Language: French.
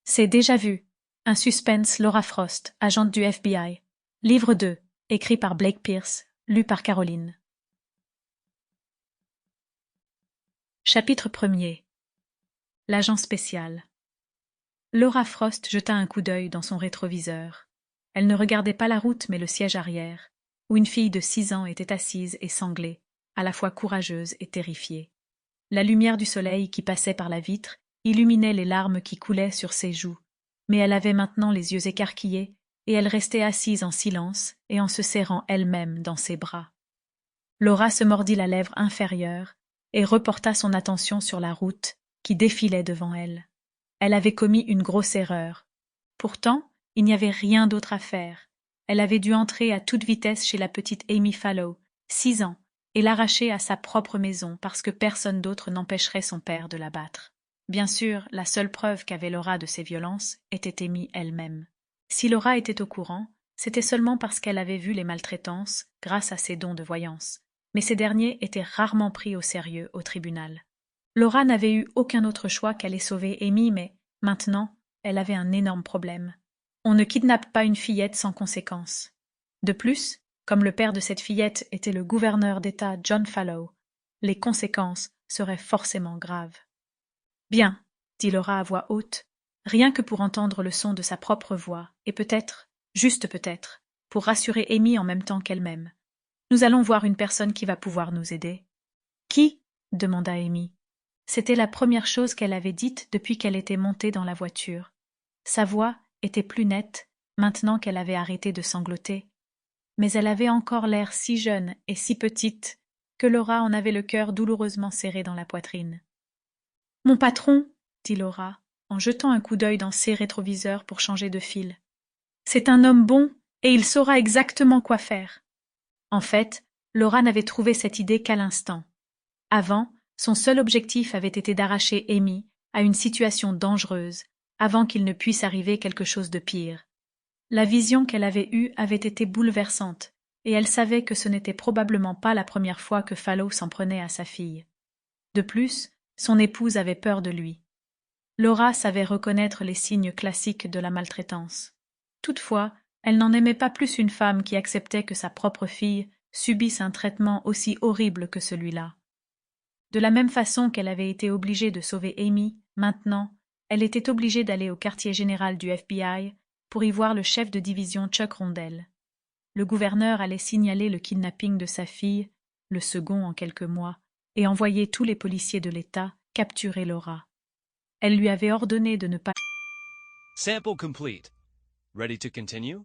C'est déjà vu. Un suspense Laura Frost, agente du FBI. Livre 2, écrit par Blake Pierce, lu par Caroline. Chapitre 1er. L'agent spécial. Laura Frost jeta un coup d'œil dans son rétroviseur. Elle ne regardait pas la route mais le siège arrière, où une fille de 6 ans était assise et sanglée, à la fois courageuse et terrifiée. La lumière du soleil qui passait par la vitre illuminait les larmes qui coulaient sur ses joues, mais elle avait maintenant les yeux écarquillés et elle restait assise en silence et en se serrant elle-même dans ses bras. Laura se mordit la lèvre inférieure et reporta son attention sur la route qui défilait devant elle. Elle avait commis une grosse erreur. Pourtant, il n'y avait rien d'autre à faire. Elle avait dû entrer à toute vitesse chez la petite Amy Fallow, 6 ans, et l'arracher à sa propre maison parce que personne d'autre n'empêcherait son père de la battre. Bien sûr, la seule preuve qu'avait Laura de ces violences était Amy elle-même. Si Laura était au courant, c'était seulement parce qu'elle avait vu les maltraitances grâce à ses dons de voyance, mais ces derniers étaient rarement pris au sérieux au tribunal. Laura n'avait eu aucun autre choix qu'aller sauver Amy, mais maintenant, elle avait un énorme problème. On ne kidnappe pas une fillette sans conséquence. De plus, comme le père de cette fillette était le gouverneur d'État John Fallow, les conséquences seraient forcément graves. Bien, dit Laura à voix haute, rien que pour entendre le son de sa propre voix, et peut-être, juste peut-être, pour rassurer Amy en même temps qu'elle-même. Nous allons voir une personne qui va pouvoir nous aider. Qui? Demanda Amy. C'était la première chose qu'elle avait dite depuis qu'elle était montée dans la voiture. Sa voix était plus nette, maintenant qu'elle avait arrêté de sangloter. Mais elle avait encore l'air si jeune et si petite que Laura en avait le cœur douloureusement serré dans la poitrine. « Mon patron, » dit Laura, en jetant un coup d'œil dans ses rétroviseurs pour changer de fil. « C'est un homme bon et il saura exactement quoi faire. » En fait, Laura n'avait trouvé cette idée qu'à l'instant. Avant, son seul objectif avait été d'arracher Amy à une situation dangereuse, avant qu'il ne puisse arriver quelque chose de pire. La vision qu'elle avait eue avait été bouleversante, et elle savait que ce n'était probablement pas la première fois que Fallow s'en prenait à sa fille. De plus, son épouse avait peur de lui. Laura savait reconnaître les signes classiques de la maltraitance. Toutefois, elle n'en aimait pas plus une femme qui acceptait que sa propre fille subisse un traitement aussi horrible que celui-là. De la même façon qu'elle avait été obligée de sauver Amy, maintenant, elle était obligée d'aller au quartier général du FBI pour y voir le chef de division Chuck Rondell. Le gouverneur allait signaler le kidnapping de sa fille, le second en quelques mois, et envoyer tous les policiers de l'État capturer Laura. Elle lui avait ordonné de ne pas... Sample complete. Ready to continue?